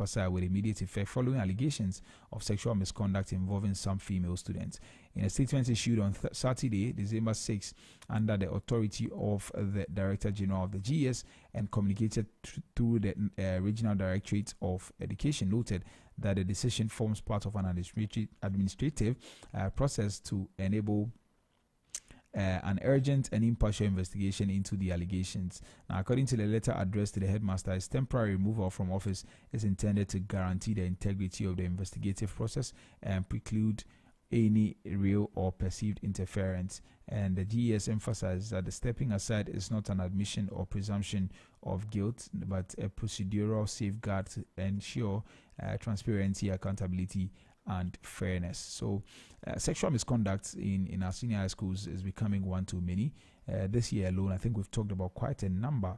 aside with immediate effect following allegations of sexual misconduct involving some female students. In a statement issued on Saturday, December 6, under the authority of the Director General of the GS and communicated through the Regional Directorate of Education, noted that the decision forms part of an administrative process to enable an urgent and impartial investigation into the allegations. Now, according to the letter addressed to the headmaster, his temporary removal from office is intended to guarantee the integrity of the investigative process and preclude any real or perceived interference. And the GES emphasizes that the stepping aside is not an admission or presumption of guilt, but a procedural safeguard to ensure transparency, accountability, and fairness. So sexual misconduct in our senior high schools is becoming one too many. This year alone, I think we've talked about quite a number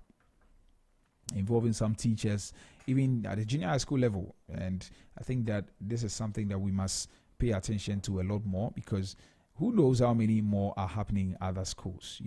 involving some teachers, even at the junior high school level. And I think that this is something that we must pay attention to a lot more, because who knows how many more are happening in other schools,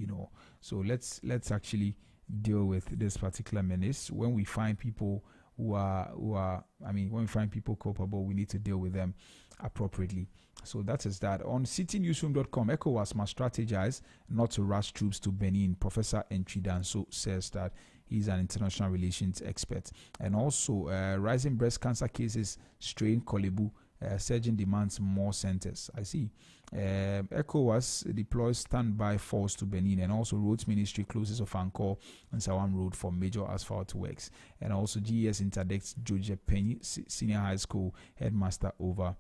So let's actually deal with this particular menace. When we find people when we find people culpable, we need to deal with them appropriately. So that is that. On citynewsroom.com, ECOWAS must strategize not to rush troops to Benin. Professor Enchidanso says that he's an international relations expert. And also, rising breast cancer cases strain Kolebu. Surgeon demands more centers. I see. ECOWAS deploys standby force to Benin, and also Roads Ministry closes of Angkor and Sawam Road for major asphalt works. And also GES interdicts George Penny Senior High School headmaster over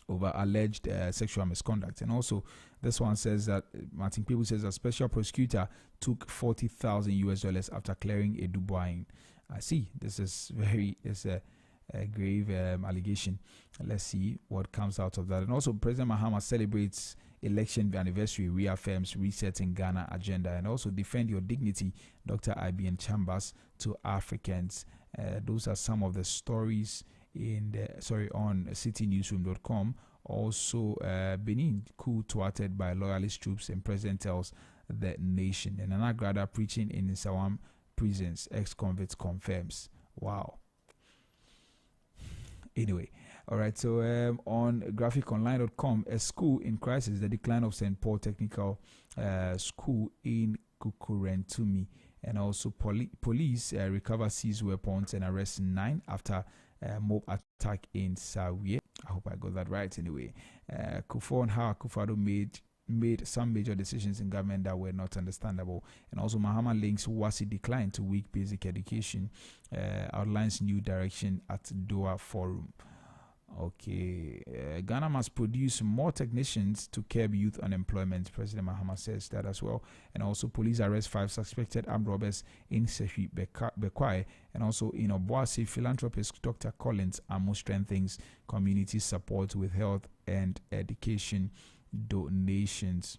alleged sexual misconduct. And also this one says that Martin People says a special prosecutor took $40,000 after clearing a Dubai. I see. This is a grave allegation. Let's see what comes out of that. And also President Mahama celebrates election anniversary, reaffirms resetting Ghana agenda, and also defend your dignity, Dr. IBN Chambers to Africans. Those are some of the stories on citynewsroom.com. Also, Benin coup thwarted by loyalist troops, and president tells the nation. And Anagrada preaching in Sawam prisons, ex-convicts confirms. Wow. Anyway, all right, so on graphiconline.com, a school in crisis, the decline of St. Paul Technical School in Kukurentumi. And also police recover seized weapons and arrest 9 after mob attack in Sawiye. I hope I got that right anyway. Kufo and how Kufado made some major decisions in government that were not understandable. And also Mahama links Wasi decline to weak basic education, outlines new direction at Doha Forum. Okay, Ghana must produce more technicians to curb youth unemployment. President Mahama says that as well. And also police arrest 5 suspected armed robbers in Sehi Bekwai. And also in Obuasi, philanthropist Dr. Collins Amo strengthens community support with health and education donations.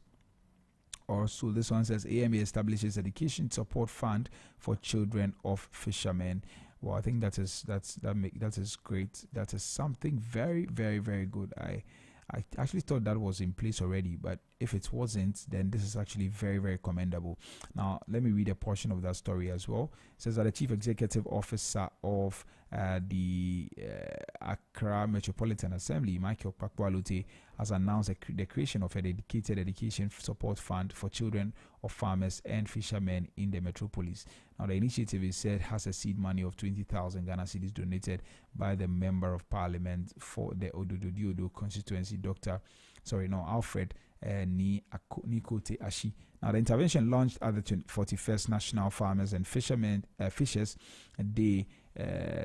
Also, this one says AMA establishes education support fund for children of fishermen. Well, I think that is great. That is something very, very, very good. I actually thought that was in place already, but if it wasn't, then this is actually very, very commendable. Now, let me read a portion of that story as well. It says that the Chief Executive Officer of the Accra Metropolitan Assembly, Michael Pakwaluti, has announced the creation of a dedicated education support fund for children of farmers and fishermen in the metropolis. Now, the initiative is said has a seed money of 20,000 Ghana cedis donated by the Member of Parliament for the Ododo constituency, Alfred Nikote Ashi. Now, the intervention launched at the 41st National Farmers and Fishers Day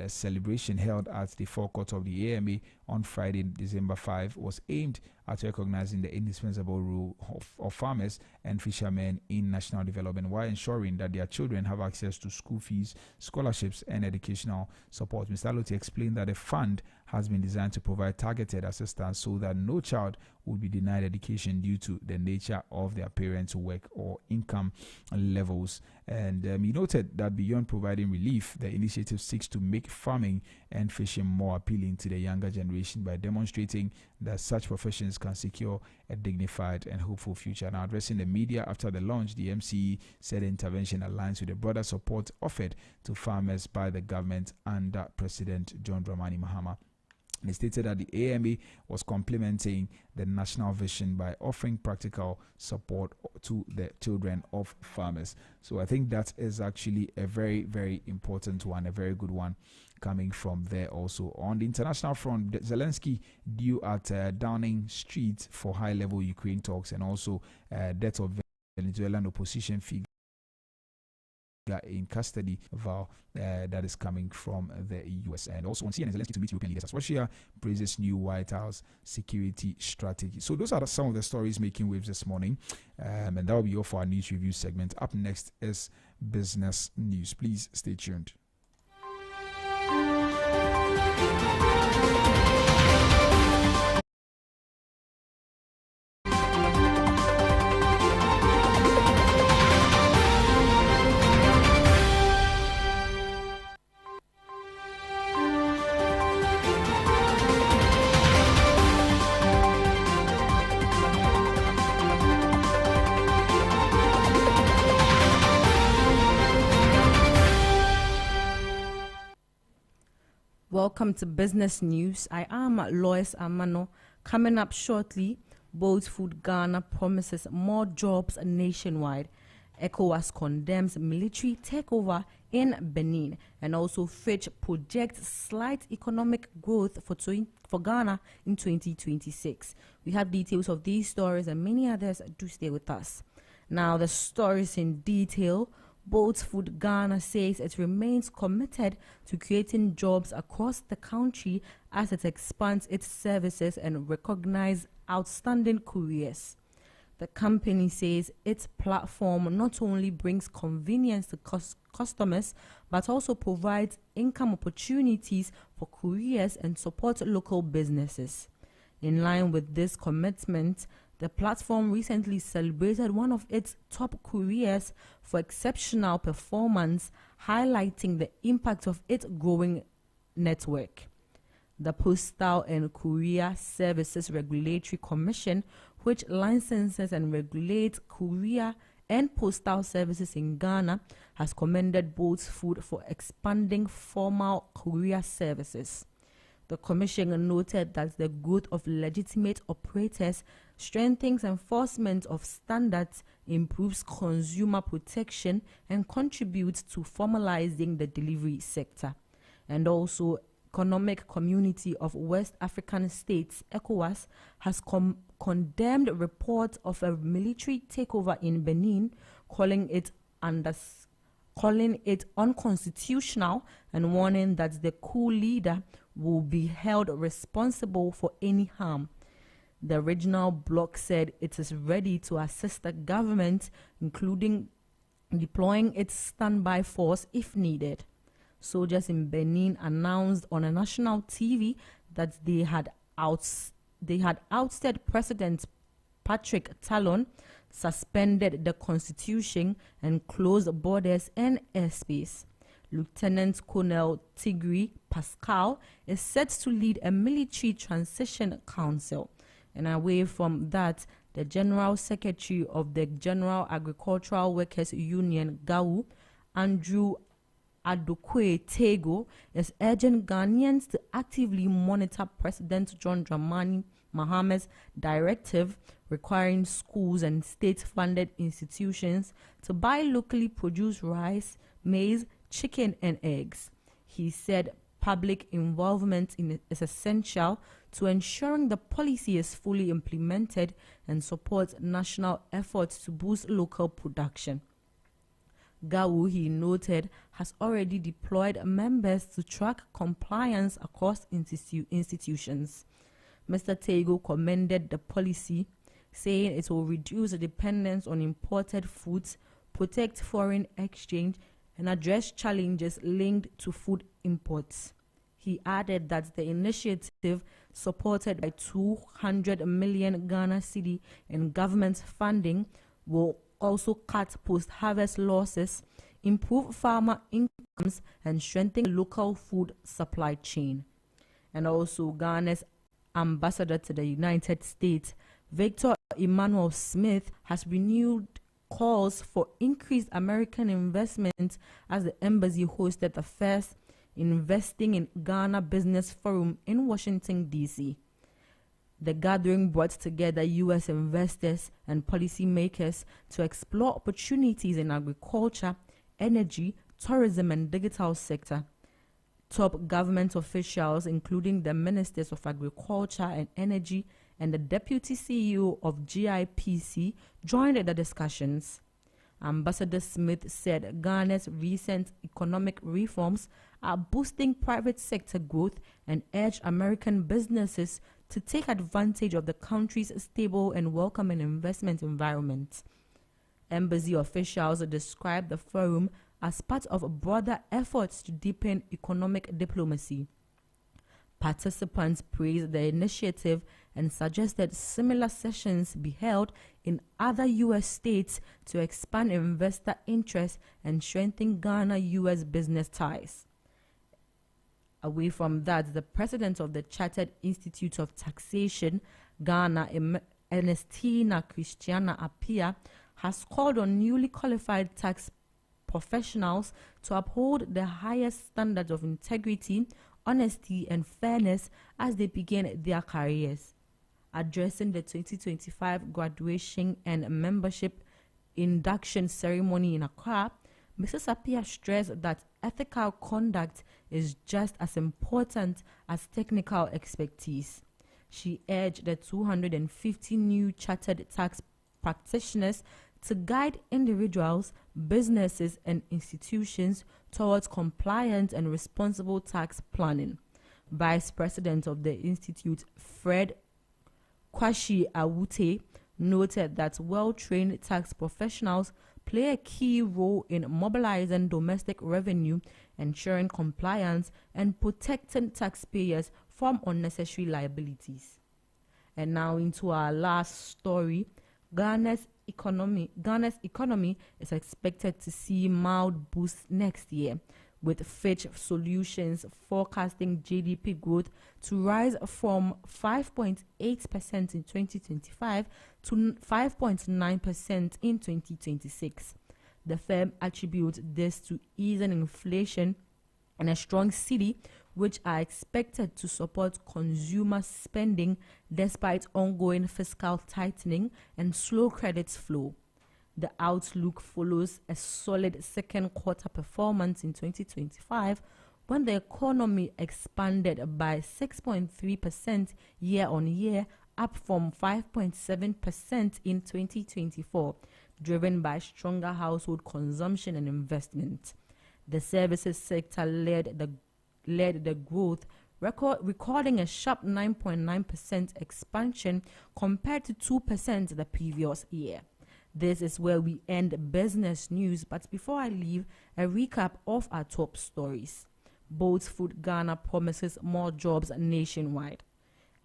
celebration held at the forecourt of the AMA on Friday, December 5, was aimed at recognizing the indispensable role of farmers and fishermen in national development while ensuring that their children have access to school fees, scholarships, and educational support. Mr. Loti explained that the fund has been designed to provide targeted assistance so that no child will be denied education due to the nature of their parents' work or income levels. And he noted that beyond providing relief, the initiative seeks to make farming and fishing more appealing to the younger generation generation by demonstrating that such professions can secure a dignified and hopeful future. Now, addressing the media after the launch, the MCE said the intervention aligns with the broader support offered to farmers by the government under President John Dramani Mahama. They stated that the AMA was complementing the national vision by offering practical support to the children of farmers. So I think that is actually a very, very important one, a very good one coming from there also. On the international front, Zelensky due at Downing Street for high-level Ukraine talks, and also death of Venezuelan opposition figure in custody that is coming from the US. And also on CNN, Zelensky to meet European leaders as Russia praises new White House security strategy. So those are some of the stories making waves this morning, and that will be all for our news review segment. Up next is business news. Please stay tuned. Welcome to Business News. I am Lois Amano. Coming up shortly, Bold Food Ghana promises more jobs nationwide. ECOWAS condemns military takeover in Benin. And also Fitch projects slight economic growth for Ghana in 2026. We have details of these stories and many others. Do stay with us. Now the stories in detail. Bold Food Ghana says it remains committed to creating jobs across the country as it expands its services and recognizes outstanding careers. The company says its platform not only brings convenience to customers but also provides income opportunities for careers and supports local businesses. In line with this commitment, the platform recently celebrated one of its top couriers for exceptional performance, highlighting the impact of its growing network. The Postal and Courier Services Regulatory Commission, which licenses and regulates courier and postal services in Ghana, has commended Bold Food for expanding formal courier services. The Commission noted that the growth of legitimate operators strengthens enforcement of standards, improves consumer protection, and contributes to formalizing the delivery sector. And also, Economic Community of West African States, ECOWAS, has condemned reports of a military takeover in Benin, calling it unconstitutional and warning that the coup leader will be held responsible for any harm. The regional bloc said it is ready to assist the government, including deploying its standby force if needed. Soldiers in Benin announced on a national TV that they had ousted President Patrick Talon, suspended the constitution, and closed borders and airspace. Lieutenant Colonel Tigri Pascal is set to lead a military transition council. And away from that, the General Secretary of the General Agricultural Workers Union, GAU, Andrew Adokwe Tego, is urging Ghanaians to actively monitor President John Dramani Mahama's directive requiring schools and state-funded institutions to buy locally produced rice, maize, chicken, and eggs. He said public involvement is essential to ensuring the policy is fully implemented and supports national efforts to boost local production. GAU, he noted, has already deployed members to track compliance across institutions. Mr. Tego commended the policy, saying it will reduce the dependence on imported foods, protect foreign exchange, and address challenges linked to food imports. He added that the initiative, supported by 200 million Ghana cedi in government funding, will also cut post-harvest losses, improve farmer incomes, and strengthen the local food supply chain. And also, Ghana's Ambassador to the United States, Victor Emmanuel Smith, has renewed calls for increased American investment as the embassy hosted the first Investing in Ghana Business Forum in Washington, D.C. The gathering brought together U.S. investors and policymakers to explore opportunities in agriculture, energy, tourism, and digital sector. Top government officials, including the Ministers of Agriculture and Energy and the Deputy CEO of GIPC, joined the discussions. Ambassador Smith said Ghana's recent economic reforms are boosting private sector growth and urged American businesses to take advantage of the country's stable and welcoming investment environment. Embassy officials described the forum as part of broader efforts to deepen economic diplomacy. Participants praised the initiative and suggested similar sessions be held in other U.S. states to expand investor interest and strengthen Ghana-U.S. business ties. Away from that, the president of the Chartered Institute of Taxation, Ghana, Ernestina Christiana Apia, has called on newly qualified tax professionals to uphold the highest standards of integrity, honesty, and fairness as they begin their careers. Addressing the 2025 graduation and membership induction ceremony in Accra, Mrs. Apia stressed that ethical conduct is just as important as technical expertise. She urged the 250 new chartered tax practitioners to guide individuals, businesses, and institutions towards compliant and responsible tax planning. Vice President of the Institute, Fred Kwashi Awute, noted that well-trained tax professionals play a key role in mobilizing domestic revenue, ensuring compliance, and protecting taxpayers from unnecessary liabilities. And now into our last story. Ghana's economy is expected to see mild boost next year, with Fitch Solutions forecasting GDP growth to rise from 5.8% in 2025 to 5.9% in 2026. The firm attributes this to easing inflation and a strong cedi, which are expected to support consumer spending despite ongoing fiscal tightening and slow credit flow. The outlook follows a solid second quarter performance in 2025 when the economy expanded by 6.3% year on year, up from 5.7% in 2024, driven by stronger household consumption and investment. The services sector led the growth, recording a sharp 9.9% expansion compared to 2% the previous year. This is where we end business news, but before I leave, a recap of our top stories. Boats Food Ghana promises more jobs nationwide.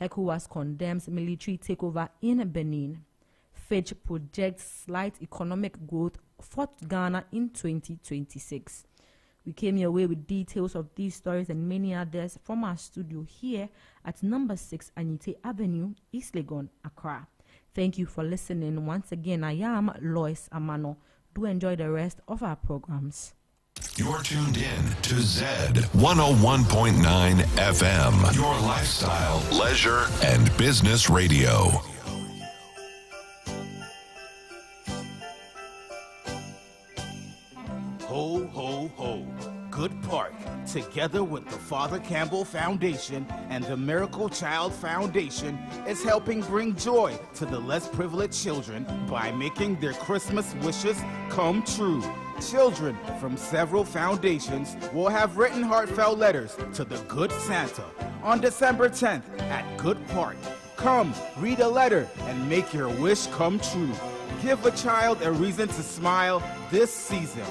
ECOWAS condemns military takeover in Benin. Fitch projects slight economic growth for Ghana in 2026. We came your way with details of these stories and many others from our studio here at number 6 Anyite Avenue, East Legon, Accra. Thank you for listening. Once again, I am Lois Amano. Do enjoy the rest of our programs. You're tuned in to Zed 101.9 FM, your lifestyle, leisure, and business radio. Ho, ho, ho. Good Park, together with the Father Campbell Foundation and the Miracle Child Foundation, is helping bring joy to the less privileged children by making their Christmas wishes come true. Children from several foundations will have written heartfelt letters to the Good Santa on December 10th at Good Park. Come, read a letter and make your wish come true. Give a child a reason to smile this season.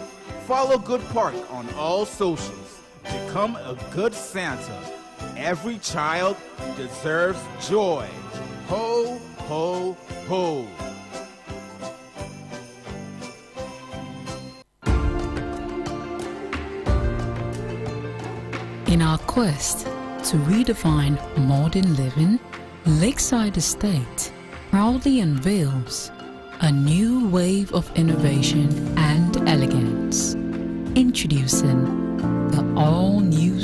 Follow Good Park on all socials. Become a good Santa. Every child deserves joy. Ho, ho, ho. In our quest to redefine modern living, Lakeside Estate proudly unveils a new wave of innovation and elegance. Introducing the all-new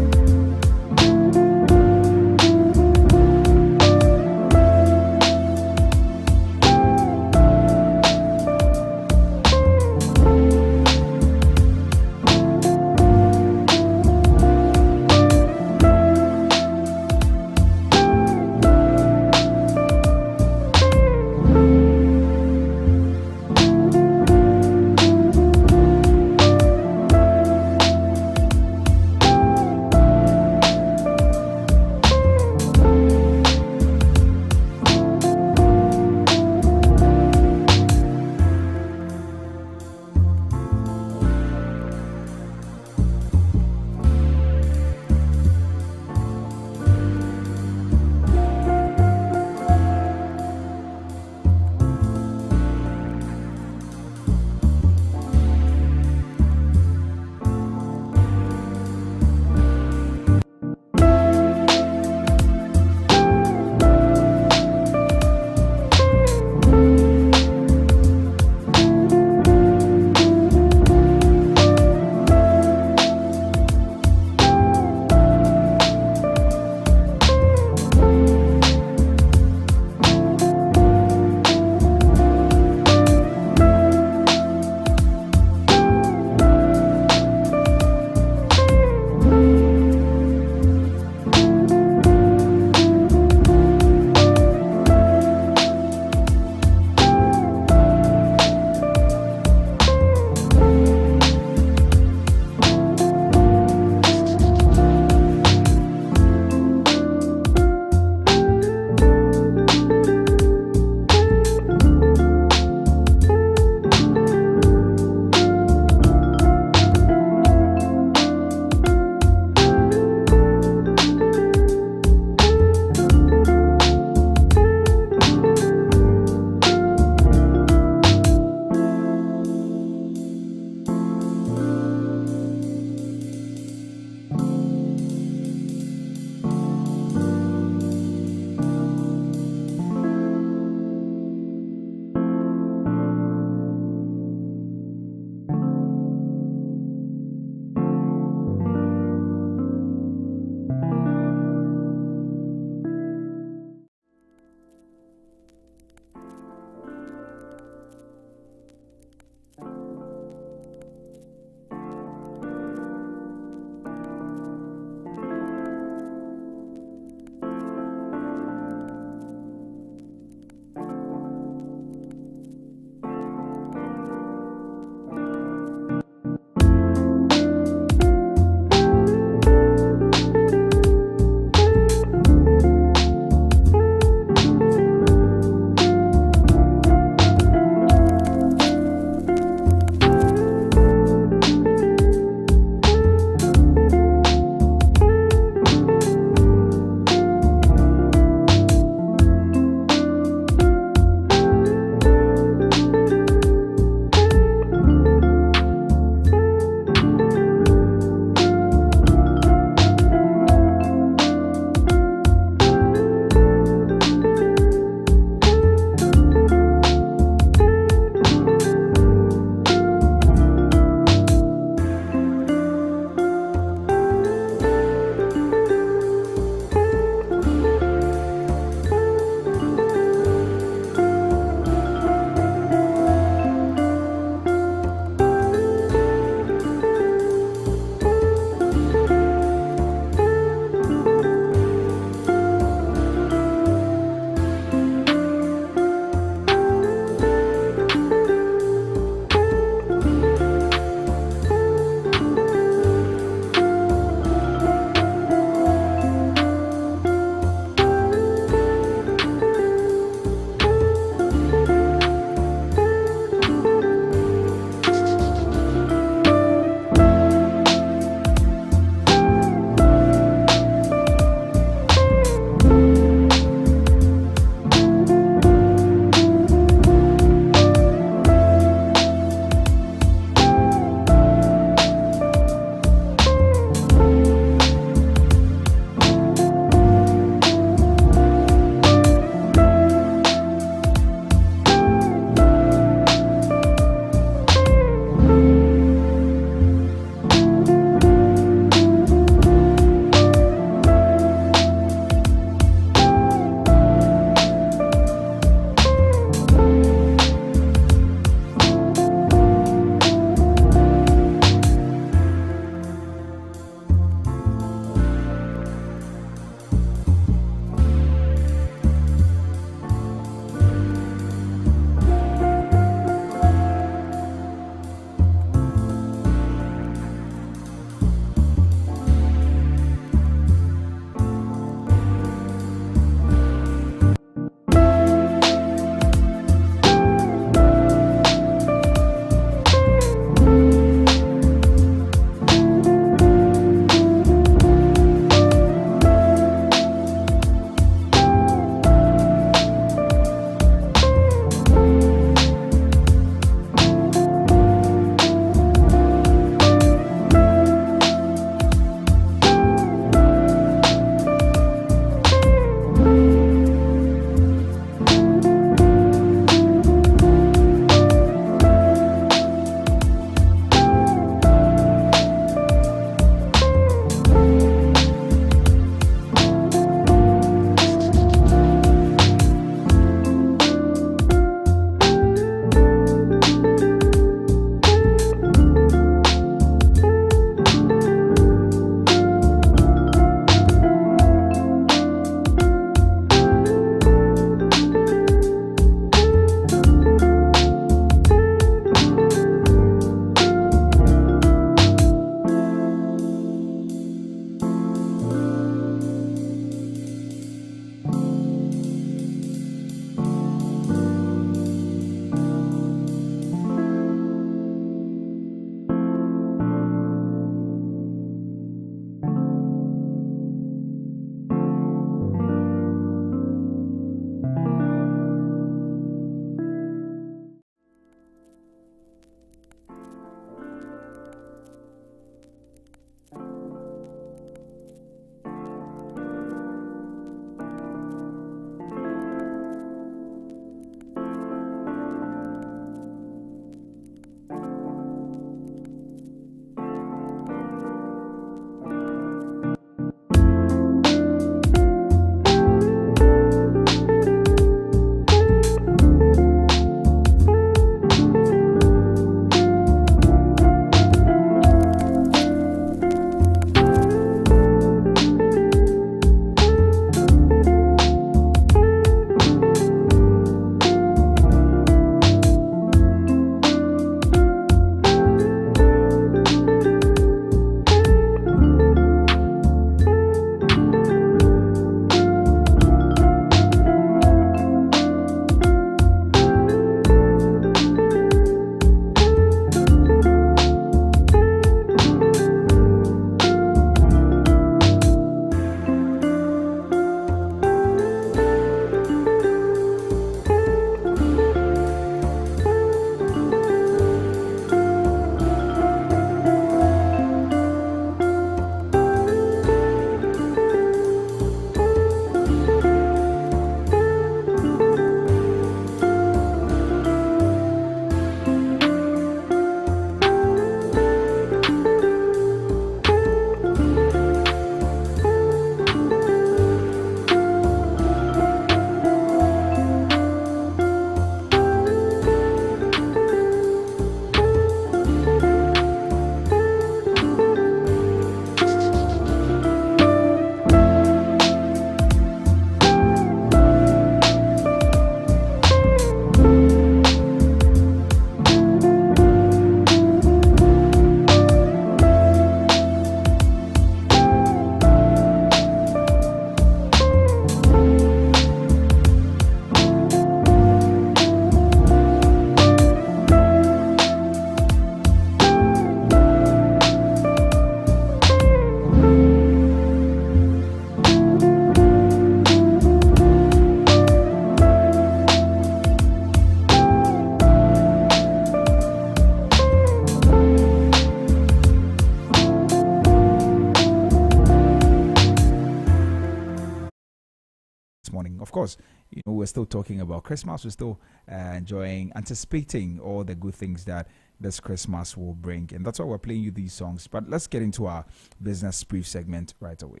morning. Of course, we're still talking about Christmas. We're still anticipating all the good things that this Christmas will bring. And that's why we're playing you these songs. But let's get into our business brief segment right away.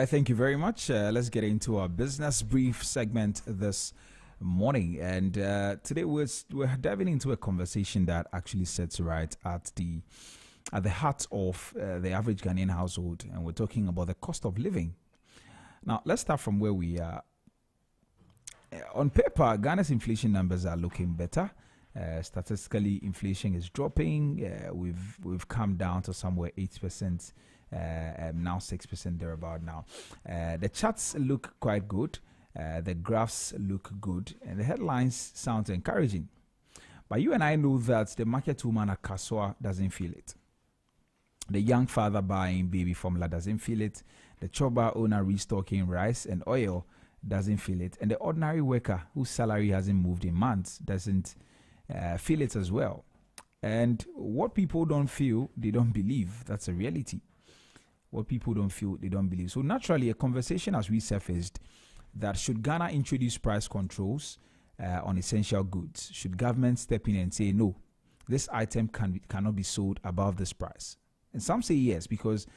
Thank you very much. Let's get into our business brief segment this morning. And today we're diving into a conversation that actually sits right at the heart of the average Ghanaian household. And we're talking about the cost of living. Now, let's start from where we are. On paper, Ghana's inflation numbers are looking better. Statistically, inflation is dropping. We've come down to somewhere 8%. Now 6% thereabout now. The charts look quite good. The graphs look good. And the headlines sound encouraging. But you and I know that the market woman at Kaswa doesn't feel it. The young father buying baby formula doesn't feel it. The choba owner restocking rice and oil doesn't feel it. And the ordinary worker whose salary hasn't moved in months doesn't feel it as well. And what people don't feel, they don't believe. That's a reality. What people don't feel, they don't believe. So naturally, a conversation has resurfaced that should Ghana introduce price controls on essential goods? Should government step in and say, no, this item cannot be sold above this price? And some say yes, because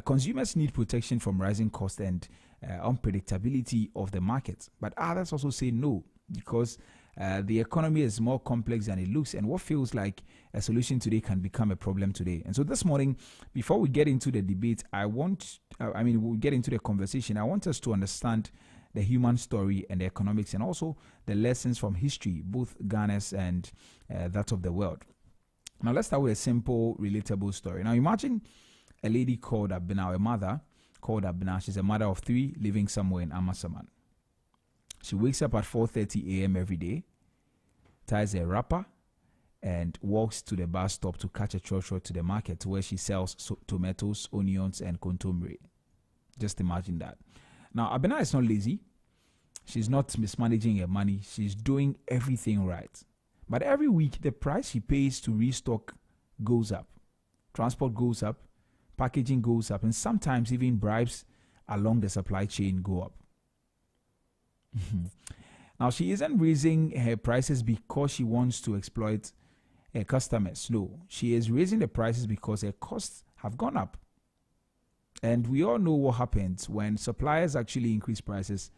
consumers need protection from rising costs and unpredictability of the market. But others also say no, because the economy is more complex than it looks, and what feels like a solution today can become a problem today. And so this morning, before we get into the debate, we'll get into the conversation. I want us to understand the human story and the economics, and also the lessons from history, both Ghana's and that of the world. Now, let's start with a simple, relatable story. Now, imagine a lady called Abina, a mother called Abina. She's a mother of 3 living somewhere in Amasaman. She wakes up at 4:30 a.m. every day, ties a wrapper, and walks to the bus stop to catch a trotro to the market where she sells tomatoes, onions, and kontomire. Just imagine that. Now, Abena is not lazy. She's not mismanaging her money. She's doing everything right. But every week, the price she pays to restock goes up. Transport goes up, packaging goes up, and sometimes even bribes along the supply chain go up. Now, she isn't raising her prices because she wants to exploit her customers. No, she is raising the prices because her costs have gone up. And we all know what happens when suppliers actually increase prices.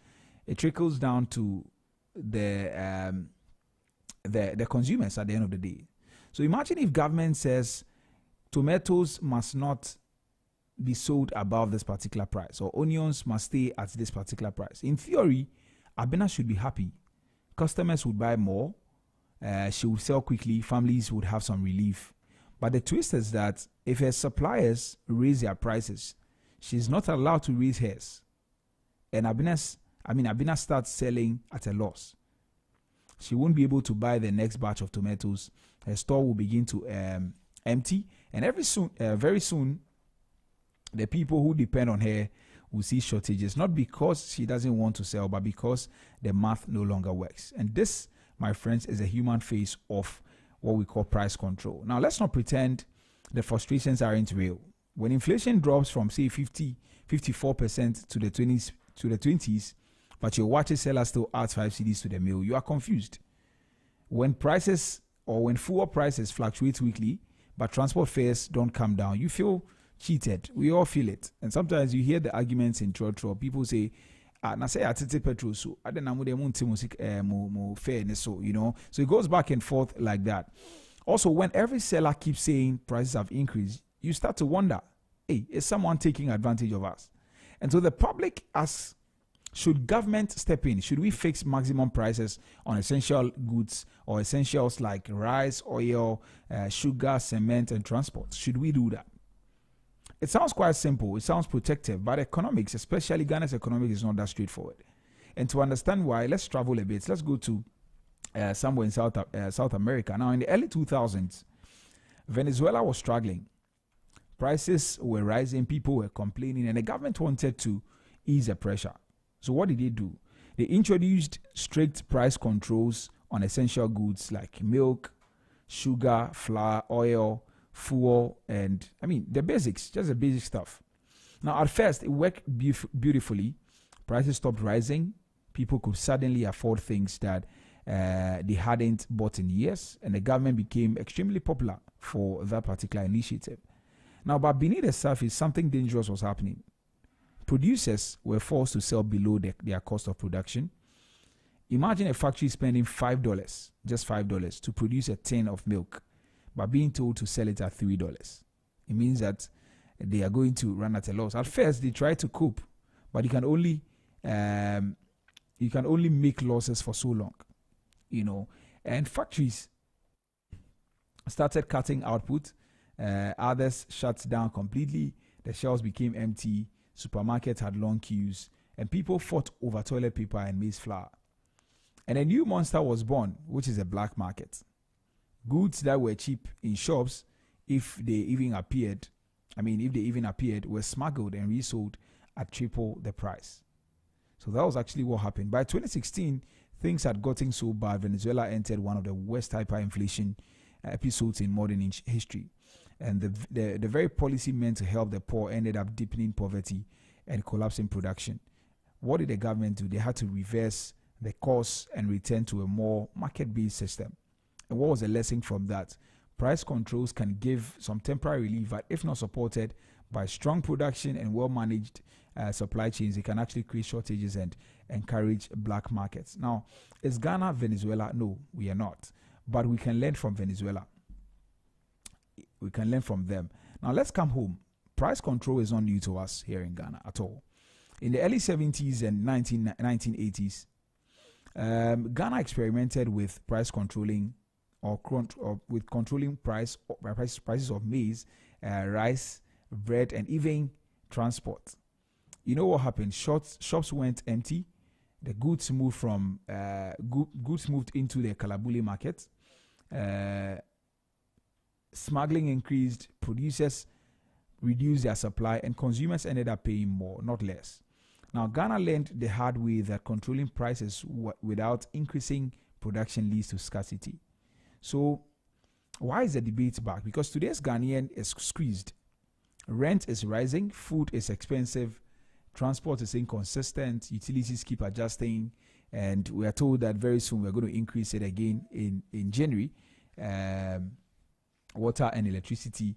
It trickles down to the consumers at the end of the day. So imagine if government says tomatoes must not be sold above this particular price, or onions must stay at this particular price. In theory, Abena should be happy. Customers would buy more. She would sell quickly. Families would have some relief. But the twist is that if her suppliers raise their prices, she's not allowed to raise hers. And Abena starts selling at a loss. She won't be able to buy the next batch of tomatoes. Her store will begin to empty. And very soon, the people who depend on her will see shortages, not because she doesn't want to sell, but because the math no longer works. And this, my friends, is a human face of what we call price control. Now, let's not pretend the frustrations aren't real. When inflation drops from, say, 54% to the 20s, but your watches seller still adds 5 cedis to the meal, you are confused. When fuel prices fluctuate weekly, but transport fares don't come down, you feel cheated. We all feel it. And sometimes you hear the arguments in Trotro. People say, na say atete petrol so ade na mo de mo nti music mo fair ne so, you know. So it goes back and forth like that. Also, when every seller keeps saying prices have increased, you start to wonder, hey, is someone taking advantage of us? And so the public asks, should government step in? Should we fix maximum prices on essential goods or essentials like rice, oil, sugar, cement, and transport? Should we do that? It sounds quite simple. It sounds protective, but economics, especially Ghana's economics, is not that straightforward. And to understand why, let's travel a bit. Let's go to somewhere in South America. Now, in the early 2000s, Venezuela was struggling. Prices were rising, people were complaining, and the government wanted to ease the pressure. So what did they do? They introduced strict price controls on essential goods like milk, sugar, flour, oil, fuel, and the basics, just the basic stuff. Now, at first, it worked beautifully. Prices stopped rising. People could suddenly afford things that they hadn't bought in years, and the government became extremely popular for that particular initiative. Now, but beneath the surface, something dangerous was happening. Producers were forced to sell below their cost of production. Imagine a factory spending $5, just $5, to produce a tin of milk, but being told to sell it at $3. It means that they are going to run at a loss. At first, they try to cope, but you can only make losses for so long, you know. And factories started cutting output. Others shut down completely. The shelves became empty. Supermarkets had long queues, and people fought over toilet paper and maize flour. And a new monster was born, which is a black market. Goods that were cheap in shops, if they even appeared, were smuggled and resold at triple the price. So that was actually what happened. By 2016, things had gotten so bad, Venezuela entered one of the worst hyperinflation episodes in modern history. And the very policy meant to help the poor ended up deepening poverty and collapsing production. What did the government do? They had to reverse the course and return to a more market-based system. And what was the lesson from that? Price controls can give some temporary relief, but if not supported by strong production and well-managed supply chains, it can actually create shortages and encourage black markets. Now, is Ghana Venezuela? No, we are not. But we can learn from Venezuela. We can learn from them. Now, let's come home. Price control is not new to us here in Ghana at all. In the early 70s and 1980s, Ghana experimented with price controlling with controlling prices of maize, rice, bread, and even transport. You know what happened? Shops went empty. The goods moved into the Kalabule market. Smuggling increased, producers reduced their supply, and consumers ended up paying more, not less. Now, Ghana learned the hard way that controlling prices without increasing production leads to scarcity. So, why is the debate back? Because today's Ghanaian is squeezed. Rent is rising, food is expensive, transport is inconsistent, utilities keep adjusting, and we are told that very soon we're going to increase it again in January. Water and electricity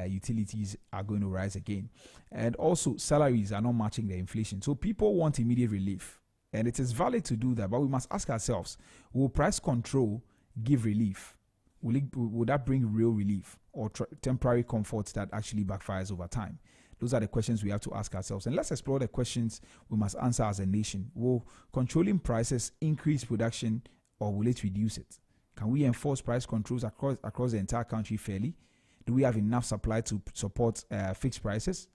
utilities are going to rise again. And also, salaries are not matching the inflation. So people want immediate relief. And it is valid to do that. But we must ask ourselves, will price control give relief? Will that bring real relief or temporary comfort that actually backfires over time? Those are the questions we have to ask ourselves. And let's explore the questions we must answer as a nation. Will controlling prices increase production or will it reduce it? Can we enforce price controls across the entire country fairly? Do we have enough supply to support fixed prices?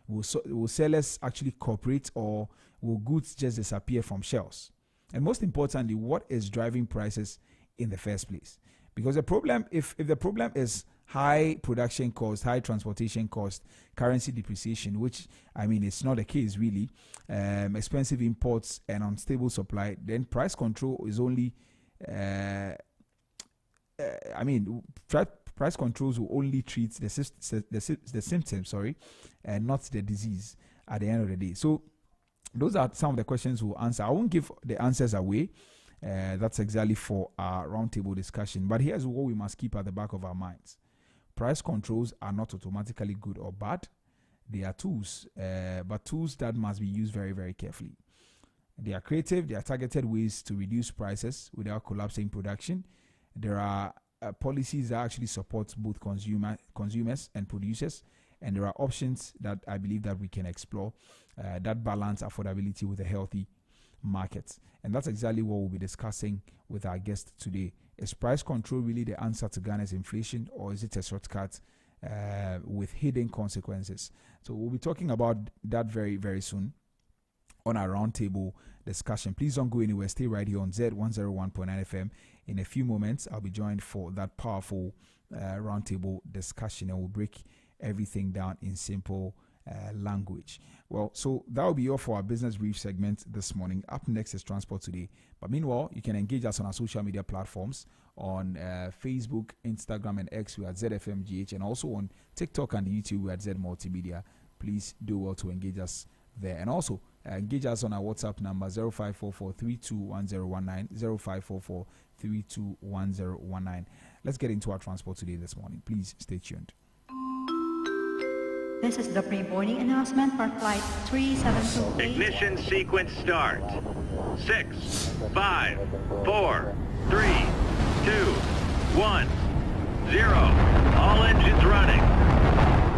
Will sellers actually cooperate, or will goods just disappear from shelves? And most importantly, what is driving prices in the first place? Because the problem, if the problem is high production cost, high transportation cost, currency depreciation, which it's not the case really, expensive imports and unstable supply, then price control is only price controls will only treat the symptoms, and not the disease at the end of the day. So those are some of the questions we'll answer. I won't give the answers away. That's exactly for our roundtable discussion. But here's what we must keep at the back of our minds. Price controls are not automatically good or bad. They are tools, but tools that must be used very, very carefully. They are creative. They are targeted ways to reduce prices without collapsing production. There are policies that actually support both consumers and producers, and there are options that I believe that we can explore that balance affordability with a healthy market. And that's exactly what we'll be discussing with our guest today. Is price control really the answer to Ghana's inflation, or is it a shortcut with hidden consequences? So we'll be talking about that very, very soon on our roundtable discussion. Please don't go anywhere. Stay right here on Zed 101.9 FM. In a few moments, I'll be joined for that powerful roundtable discussion, and we'll break everything down in simple language. Well, so that will be all for our business brief segment this morning. Up next is Transport Today. But meanwhile, you can engage us on our social media platforms on Facebook, Instagram, and X. We are at ZFMGH, and also on TikTok and YouTube. We are at Z Multimedia. Please do well to engage us there. And also, engage us on our WhatsApp number 0544-321019, 0544-321019. Let's get into our Transport Today this morning. Please stay tuned. This is the pre-boarding announcement for flight 3728. Ignition sequence start. 6, 5, 4, 3, 2, 1, 0. All engines running.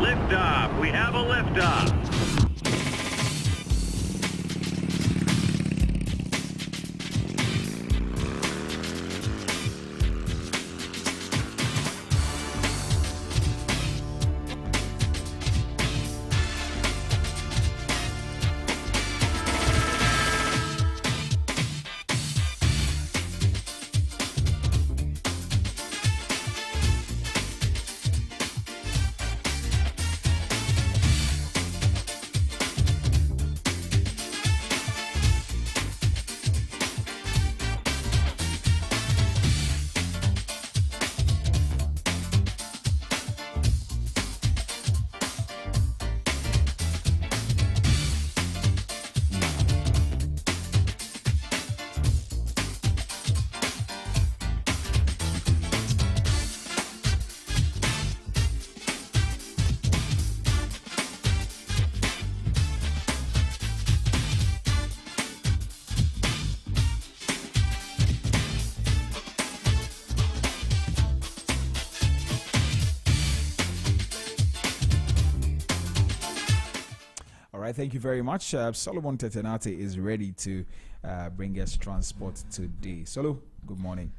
Liftoff. We have a liftoff. Thank you very much. Solomon Tetenate is ready to bring us transport today. Solo, good morning.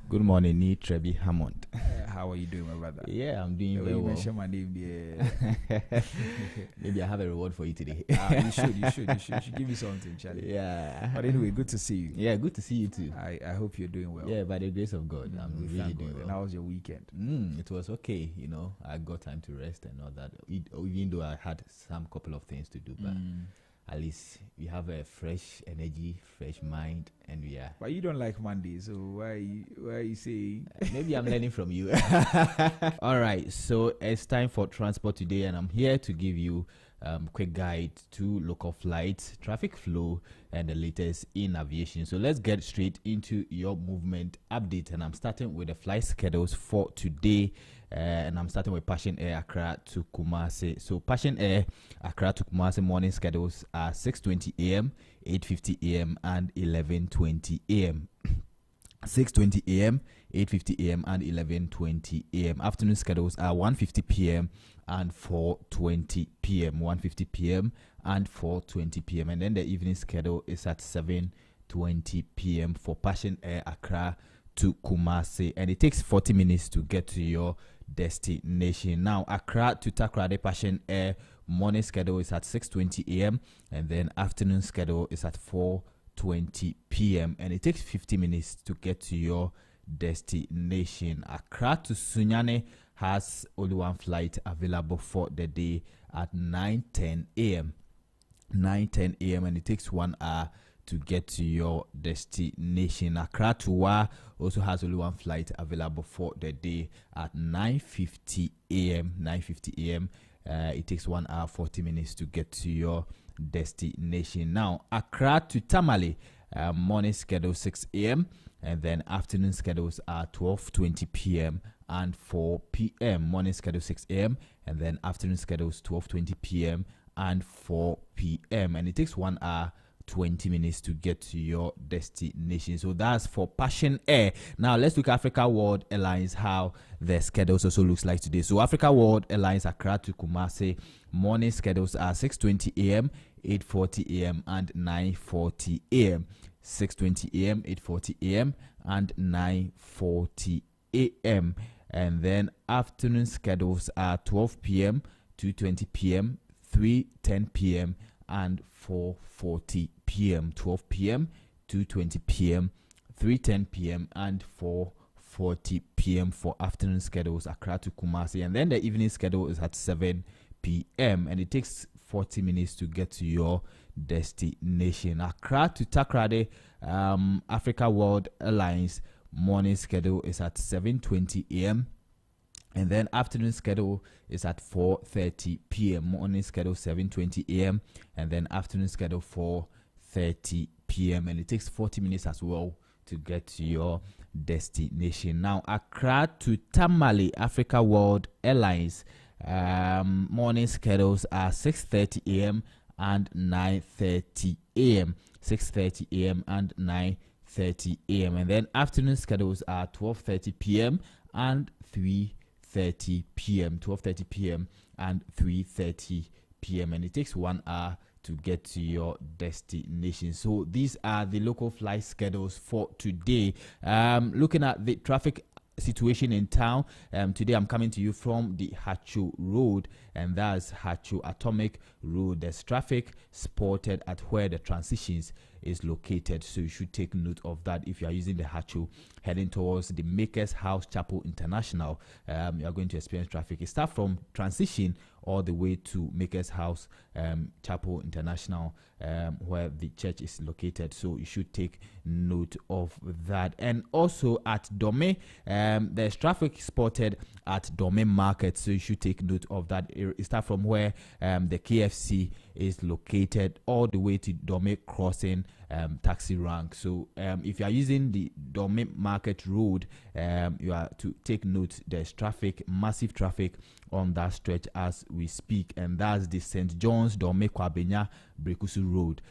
Good morning, Nee Trebi Hammond. How are you doing, my brother? Yeah, I'm doing very well. Mention my name Maybe I have a reward for you today. You should give me something, Charlie. Yeah. But anyway, good to see you. Yeah, good to see you too. I hope you're doing well. Yeah, by the grace of God, I'm really doing well. And how was your weekend? It was okay. You know, I got time to rest and all that. Even though I had some couple of things to do, but at least we have a fresh energy, fresh mind, and we are. But you don't like Monday, so why are you saying? Maybe I'm learning from you. All right, so it's time for Transport Today, and I'm here to give you quick guide to local flights, traffic flow, and the latest in aviation. So let's get straight into your movement update, and I'm starting with the flight schedules for today. And I'm starting with Passion Air Accra to Kumasi. So Passion Air Accra to Kumasi morning schedules are 6:20 a.m., 8:50 a.m. and 11:20 a.m. 6:20 a.m., 8:50 a.m. and 11:20 a.m. Afternoon schedules are 1:50 p.m. and 4:20 p.m. 1:50 p.m. and 4:20 p.m. And then the evening schedule is at 7:20 p.m. for Passion Air Accra to Kumasi, and it takes 40 minutes to get to your destination. Now, Accra to Takoradi Passion Air morning schedule is at 6:20 a.m. and then afternoon schedule is at 4:20 p.m. and it takes 50 minutes to get to your destination. Accra to Sunyani has only one flight available for the day at 9:10 a.m. 9:10 a.m. and it takes 1 hour to get to your destination. Accra to Wa also has only one flight available for the day at 9:50 a.m. 9:50 a.m. It takes 1 hour 40 minutes to get to your destination. Now, Accra to Tamale morning schedule 6 a.m. and then afternoon schedules are 12:20 p.m. and 4 p.m. Morning schedule 6 a.m. and then afternoon schedules 12:20 p.m. and 4 p.m. and it takes 1 hour 20 minutes to get to your destination. So that's for Passion Air. Now let's look at Africa World Airlines, how their schedules also looks like today. So Africa World Airlines Accra to Kumasi morning schedules are 6:20 a.m., 8:40 a.m. and 9:40 a.m. 6:20 a.m., 8:40 a.m. and 9:40 a.m. And then afternoon schedules are 12 p.m., 2:20 p.m., 3:10 p.m. and 4:40 p.m. 12 p.m., 2:20 p.m., 3:10 p.m. and 4:40 p.m. for afternoon schedules Accra to Kumasi. And then the evening schedule is at 7 p.m. and it takes 40 minutes to get to your destination. Accra to Takrade, Africa World Airlines morning schedule is at 7:20 a.m. and then afternoon schedule is at 4:30 p.m. Morning schedule 7:20 a.m. and then afternoon schedule 4:30 p.m. and it takes 40 minutes as well to get to your destination. Now Accra to Tamale, Africa World Airlines morning schedules are 6:30 a.m. and 9:30 a.m. 6:30 a.m. and 9:30 a.m. and then afternoon schedules are 12:30 p.m. and 3:30 p.m. 12:30 p.m. and 3:30 p.m. and it takes 1 hour to get to your destination. So these are the local flight schedules for today. Looking at the traffic situation in town, today I'm coming to you from the Hacho Road, and that's Hacho Atomic Road. There's traffic spotted at where the transitions is located, so you should take note of that. If you are using the Hacho heading towards the Makers House Chapel International, you are going to experience traffic. It starts from transition all the way to Makers House Chapel International, where the church is located, so you should take note of that. And also at Dome, there's traffic spotted at Dome Market, so you should take note of that. It starts from where the KFC is located all the way to Dome Crossing taxi rank. So if you are using the Dome Market Road, you are to take note. There's traffic, massive traffic on that stretch as we speak, and that's the St. John's Dome Kwabenya Brekusu Road.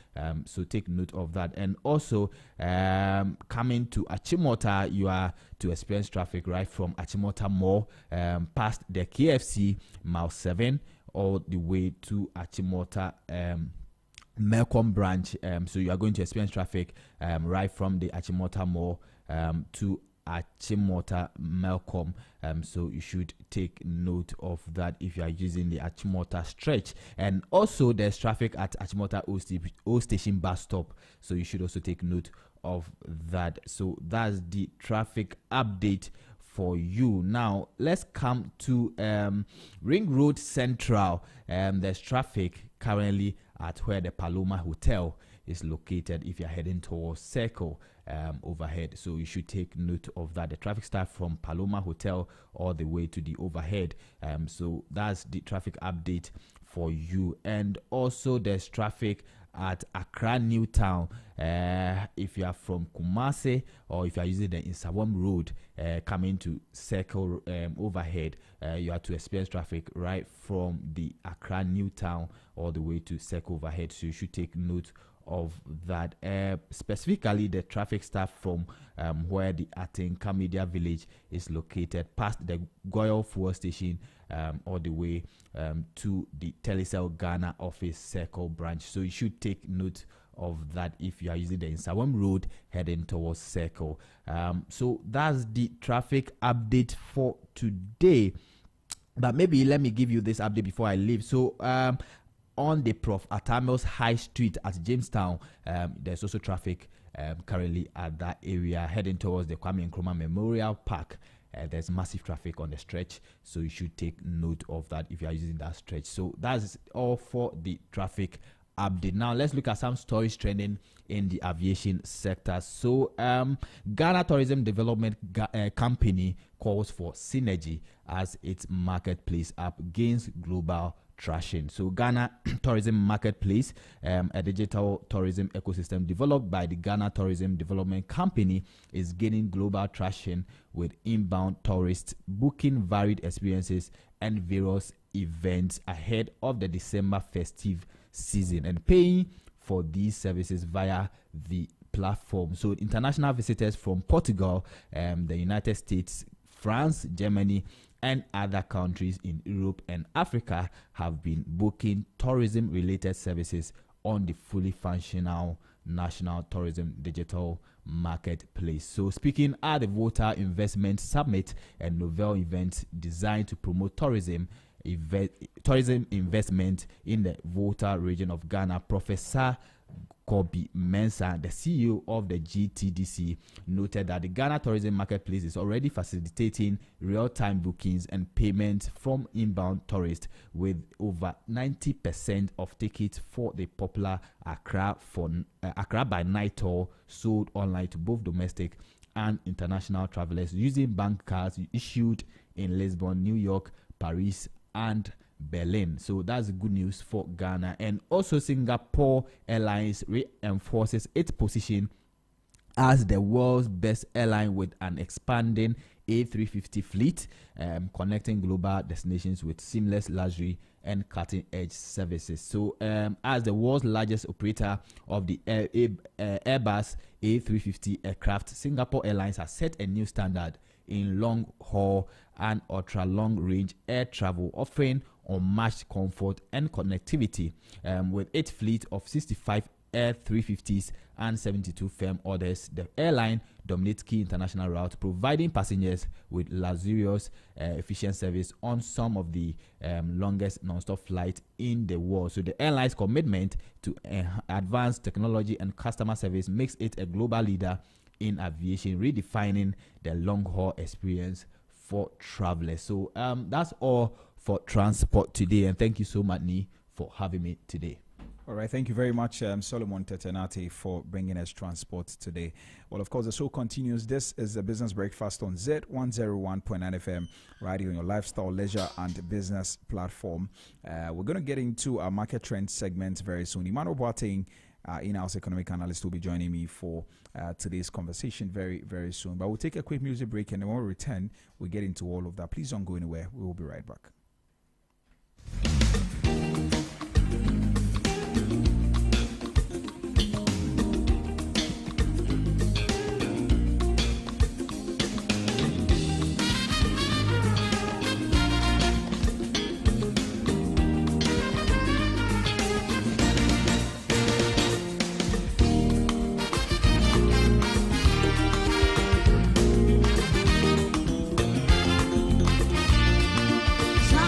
So take note of that. And also coming to Achimota, you are to experience traffic right from Achimota Mall past the KFC mile 7 all the way to Achimota Melcombe branch. So you are going to experience traffic right from the Achimota Mall to Achimota Melcombe. So you should take note of that if you are using the Achimota stretch. And also there's traffic at Achimota Old Station bus stop, so you should also take note of that. So that's the traffic update for you. Now let's come to Ring Road Central. There's traffic currently at where the Paloma Hotel is located if you're heading towards Circle overhead, so you should take note of that. The traffic starts from Paloma Hotel all the way to the overhead. So that's the traffic update for you. And also there's traffic at Accra New Town. If you are from Kumasi or if you are using the Insawam Road coming to Circle overhead, you have to experience traffic right from the Accra New Town all the way to Circle overhead, so you should take note of that. Specifically the traffic starts from where the Atenka Media Village is located, past the Goyle Fuel Station all the way to the Telecel Ghana office Circle branch, so you should take note of that if you are using the Insawam Road heading towards Circle. So that's the traffic update for today. But maybe let me give you this update before I leave. So on the Prof. Atamels High Street at Jamestown, there's also traffic currently at that area heading towards the Kwame Nkrumah Memorial Park. There's massive traffic on the stretch, so you should take note of that if you are using that stretch. So that's all for the traffic update. Now let's look at some stories trending in the aviation sector. So Ghana Tourism Development Company calls for synergy as its marketplace app gains global traction. So Ghana Tourism Marketplace, a digital tourism ecosystem developed by the Ghana Tourism Development Company, is gaining global traction with inbound tourists booking varied experiences and various events ahead of the December festive season and paying for these services via the platform. So international visitors from Portugal, the United States, France, Germany, and other countries in Europe and Africa have been booking tourism-related services on the fully functional National Tourism Digital Marketplace. So speaking at the Volta Investment Summit, a novel event designed to promote tourism investment in the Volta region of Ghana, Professor Kobi Mensah, the CEO of the GTDC, noted that the Ghana Tourism Marketplace is already facilitating real-time bookings and payment from inbound tourists, with over 90% of tickets for the popular Accra by Night tour sold online to both domestic and international travelers using bank cards issued in Lisbon, New York, Paris, and Berlin. So that's good news for Ghana. And also Singapore Airlines reinforces its position as the world's best airline with an expanding A350 fleet, connecting global destinations with seamless luxury and cutting-edge services. So as the world's largest operator of the Airbus A350 aircraft, Singapore Airlines has set a new standard in long-haul and ultra-long-range air travel, offering unmatched comfort and connectivity, with its fleet of 65 Air 350s and 72 firm orders. The airline dominates key international routes, providing passengers with luxurious, efficient service on some of the longest non-stop flights in the world. So the airline's commitment to advanced technology and customer service makes it a global leader in aviation, redefining the long-haul experience for travelers. So that's all for transport today, and thank you so much, Ni, for having me today. All right, thank you very much, Solomon Tetenate, for bringing us transport today. Well, of course, the show continues. This is the Business Breakfast on Zed 101.9 FM, radio on your lifestyle, leisure, and business platform. We're going to get into our market trend segment very soon. Emmanuel Boateng, in-house economic analyst, will be joining me for today's conversation very, very soon. But we'll take a quick music break, and then when we return, we'll get into all of that. Please don't go anywhere. We will be right back. Shine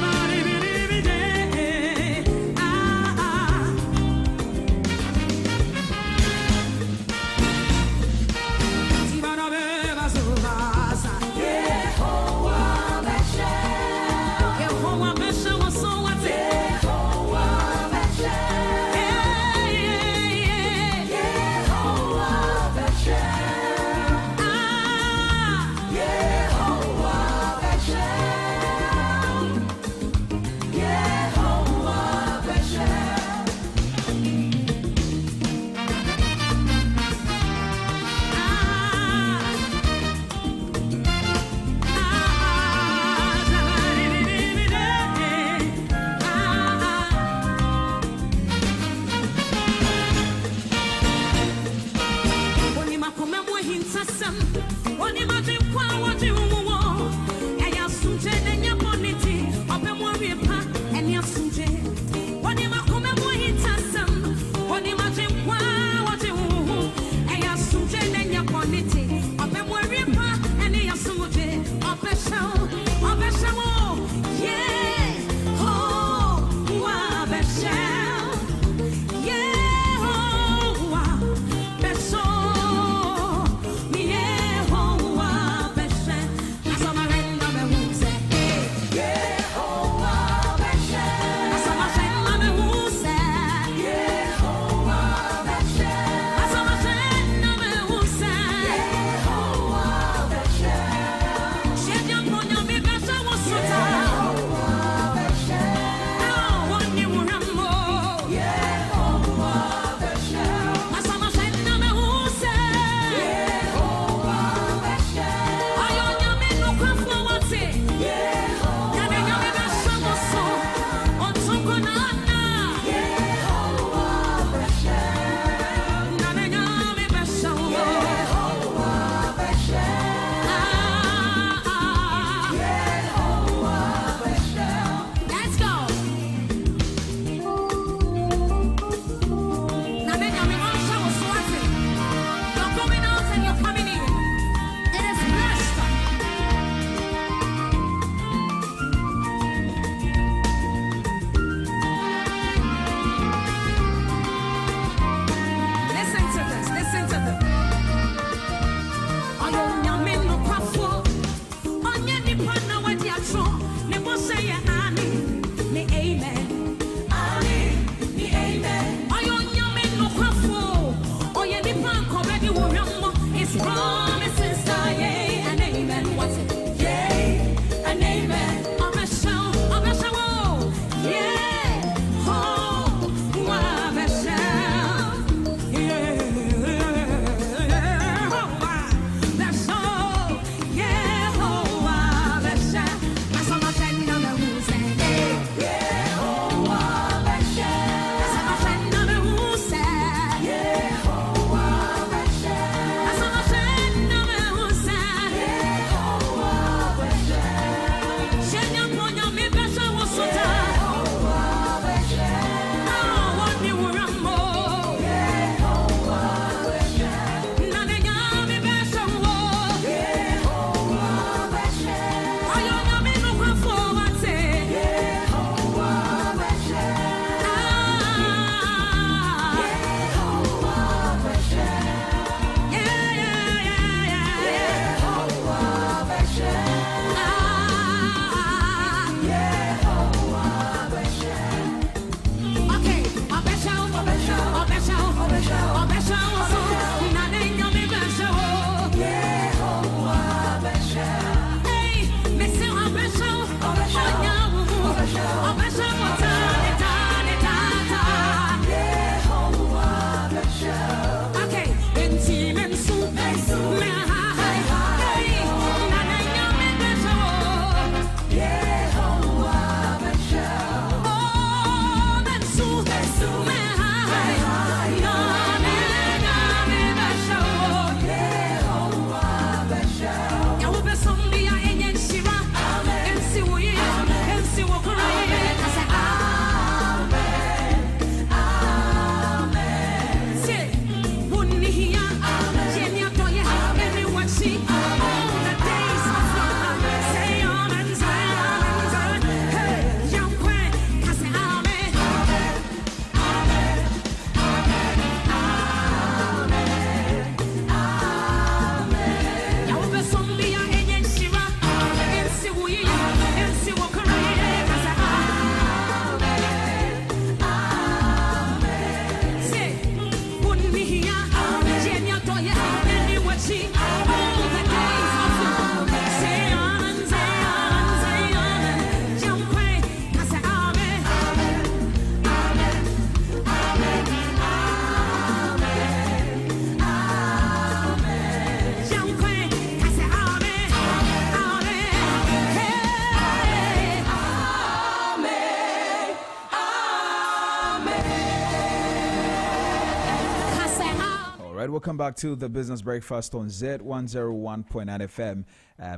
right, welcome back to the Business Breakfast on Zed 101.9 FM.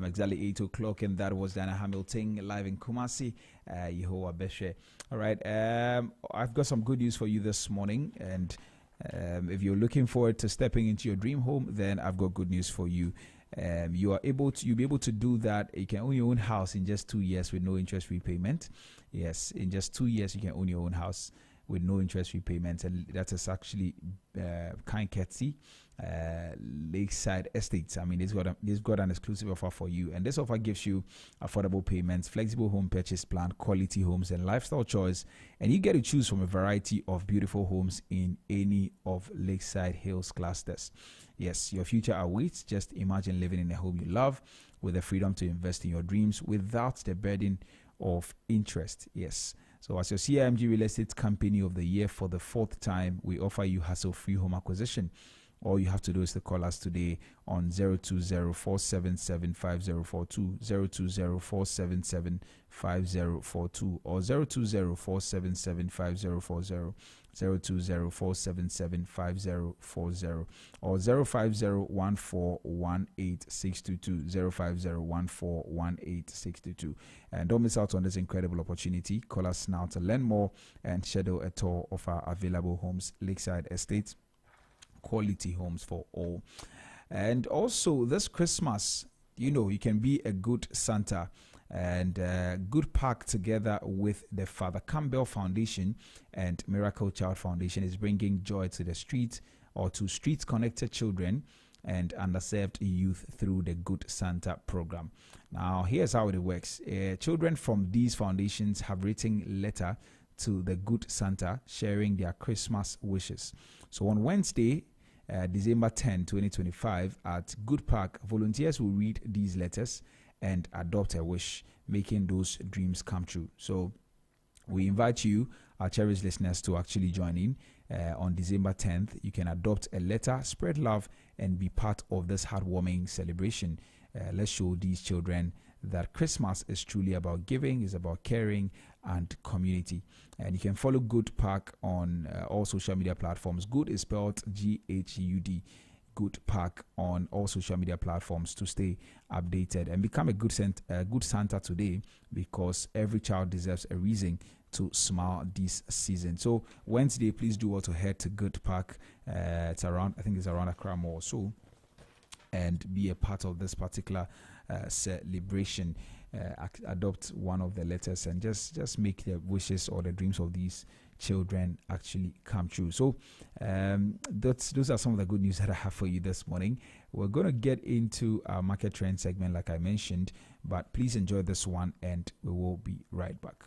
Exactly 8 o'clock, and that was Dana Hamilton live in Kumasi. Yehowa Beshe. All right, I've got some good news for you this morning, and if you're looking forward to stepping into your dream home, then I've got good news for you. You'll be able to do that. You can own your own house in just 2 years with no interest repayment. Yes, in just 2 years, you can own your own house with no interest repayment, and that is actually kind courtesy Lakeside Estates. I mean, it's got an exclusive offer for you, and this offer gives you affordable payments, flexible home purchase plan, quality homes, and lifestyle choice, and you get to choose from a variety of beautiful homes in any of Lakeside Hills clusters. Yes, your future awaits. Just imagine living in a home you love with the freedom to invest in your dreams without the burden of interest. Yes. So as your CIMG Real Estate Company of the Year for the 4th time, we offer you hassle-free home acquisition. All you have to do is to call us today on 020-477-5042, 020-477-5042, or 020-477-5040, 020-477-5040, or 050-1418-622, 050-1418-622. And don't miss out on this incredible opportunity. Call us now to learn more and schedule a tour of our available homes. Lakeside Estates, quality homes for all. And also this Christmas, you can be a good Santa and Good Park, together with the Father Campbell Foundation and Miracle Child Foundation, is bringing joy to the street, or to street connected children and underserved youth through the Good Santa program. Now, here's how it works. Children from these foundations have written letter to the Good Santa sharing their Christmas wishes. So on Wednesday, December 10, 2025, at Good Park, volunteers will read these letters and adopt a wish, making those dreams come true. So we invite you, our cherished listeners, to actually join in on December 10th. You can adopt a letter, spread love, and be part of this heartwarming celebration. Let's show these children that Christmas is truly about giving, is about caring and community. And you can follow Good Park on all social media platforms. Good is spelled G-H-U-D. Good Park on all social media platforms to stay updated and become a good Santa today, because every child deserves a reason to smile this season. So Wednesday, please do also head to Good Park. It's around Accra Mall, so, and be a part of this particular celebration. Adopt one of the letters and just make the wishes or the dreams of these children actually come true. So those are some of the good news that I have for you this morning. We're going to get into our market trend segment, like I mentioned, but please enjoy this one and we will be right back.